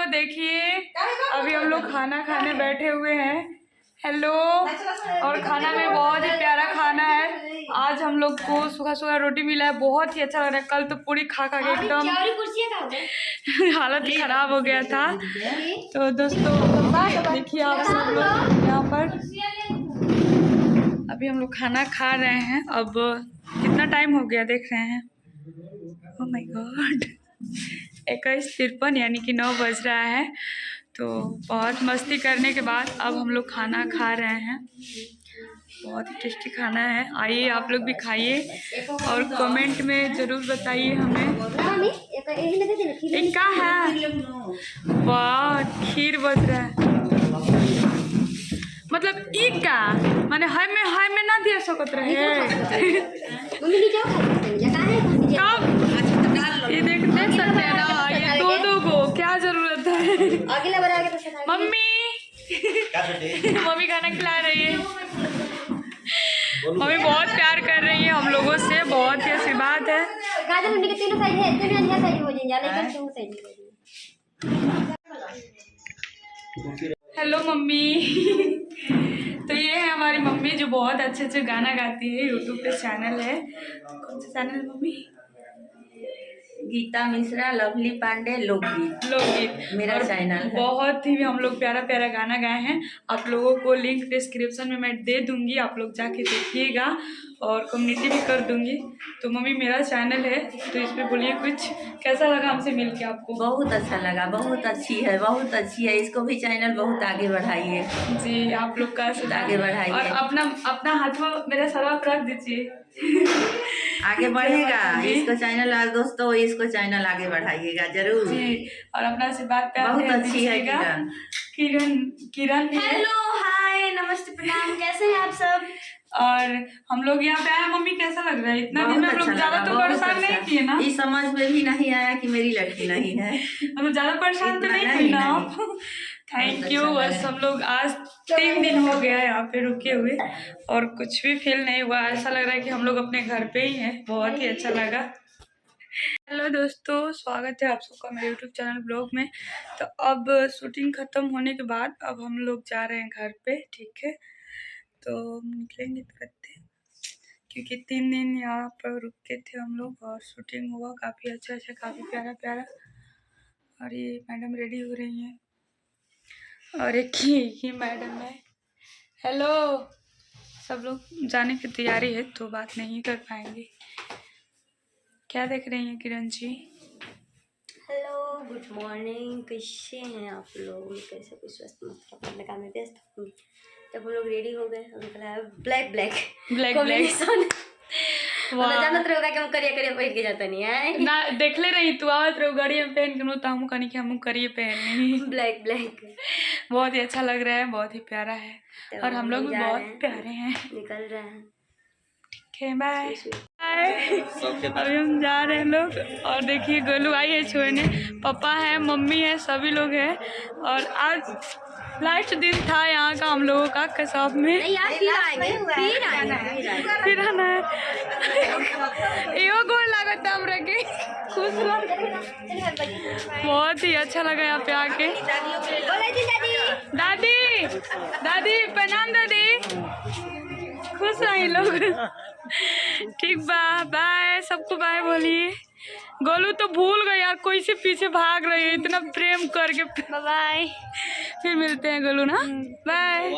देखिए अभी हम लोग खाना खाने बैठे हुए हैं। हेलो। और खाना में बहुत ही प्यारा खाना है। आज हम लोग को सूखा सूखा रोटी मिला है, बहुत ही अच्छा लग रहा है। कल तो पूरी खा खा के एकदम हालत खराब हो गया था। तो दोस्तों देखिए आप सब लोग यहाँ पर अभी हम लोग खाना खा रहे हैं। अब कितना टाइम हो गया देख रहे हैं। ओह माय गॉड 21:53 यानी कि 9 बज रहा है। तो बहुत मस्ती करने के बाद अब हम लोग खाना खा रहे हैं। बहुत ही टेस्टी खाना है, आइए आप लोग भी खाइए और कमेंट में ज़रूर बताइए हमें क्या है। वाह खीर बन रहा है, मतलब एक का माने हाय में ना दिया सकत रहे। ये देख सकते हैं ना, ये दो को क्या जरूरत है। मम्मी मम्मी खाना खिला रही है। मम्मी बहुत प्यार कर रही है हम लोगों से, बहुत ही आशीर्वाद है। Hello mummy. तो ये है हमारी मम्मी जो बहुत अच्छे अच्छे गाना गाती है। यूट्यूब पे चैनल है, कौन सा चैनल है मम्मी? गीता मिश्रा लवली पांडे लोकगीत मेरा चैनल है। बहुत ही हम लोग प्यारा प्यारा गाना गाए हैं। आप लोगों को लिंक डिस्क्रिप्शन में मैं दे दूंगी, आप लोग जाके देखिएगा और कम्युनिटी भी कर दूंगी। तो मम्मी मेरा चैनल है, तो इस पर बोलिए कुछ, कैसा लगा हमसे मिलके आपको? बहुत अच्छा लगा, बहुत अच्छी है, बहुत अच्छी है। इसको भी चैनल बहुत आगे बढ़ाइए जी, आप लोग का आगे बढ़ाइए और अपना हाथ में मेरा सर आप रख दीजिए। आगे बढ़ेगा इसको चैनल। दोस्तों इसको चैनल आगे बढ़ाइएगा जरूर जी। और अपना से बात बहुत अच्छी है किरण। हेलो हाय नमस्ते प्रणाम, कैसे हैं आप सब? और हम लोग यहाँ पे आए। मम्मी कैसा लग रहा है? इतना दिन में हम लोग ज्यादा तो परेशान नहीं किए ना? ये समझ में भी नहीं आया कि मेरी लड़की नहीं है। मतलब ज्यादा परेशान तो नहीं हुई ना आप? Thank you. बस हम लोग आज 3 दिन हो गया यहाँ पे रुके हुए और कुछ भी फील नहीं हुआ। ऐसा लग रहा है कि हम लोग अपने घर पे ही हैं। बहुत ही अच्छा लगा। हेलो दोस्तों, स्वागत है आप सबका मेरे यूट्यूब चैनल ब्लॉग में। तो अब शूटिंग ख़त्म होने के बाद अब हम लोग जा रहे हैं घर पे, ठीक है? तो निकलेंगे तुरंत क्योंकि 3 दिन यहाँ पर रुके थे हम लोग और शूटिंग हुआ काफ़ी अच्छा, काफ़ी प्यारा। और ये मैडम रेडी हो रही हैं और एक ही मैडम है। हेलो। सब लोग जाने की तैयारी है तो बात नहीं कर पाएंगे। क्या देख रही हैं Kiran ji? Hello good morning, कैसे हैं आप लोग? कैसे कुछ स्वस्थ मत अपने काम में व्यस्त होंगे। तब हम लोग रेडी हो गए, हम निकला है ब्लैक कॉम्बिनेशन। मतलब जानत रहोगा कि हम करिए पहन के जाता नहीं है ना, देख ले रही तू आवत रहो गाड़ी में पहन के, तो हम कहनी कि हम करिए पहननी ब्लैक बहुत ही अच्छा लग रहा है, बहुत ही प्यारा है। तो और हम लोग भी बहुत प्यारे हैं। निकल रहे हैं, ठीक है बाय। अभी हम जा रहे हैं लोग। और देखिए गोलू आई है छोड़ने, पापा है, मम्मी है, सभी लोग हैं। और आज लास्ट दिन था यहाँ का हम लोगों का कसाब में। फिर आना है। गोल लागत हमरा के खुश बहुत ही अच्छा लगा यहाँ पे आके। दादी प्रणाम दादी, खुश रही लोग। ठीक बाय सबको बाय बोलिए। गोलू तो भूल गई यार, कोई से पीछे भाग रही है इतना प्रेम करके। बाय, फिर मिलते हैं गोलू ना, बाय।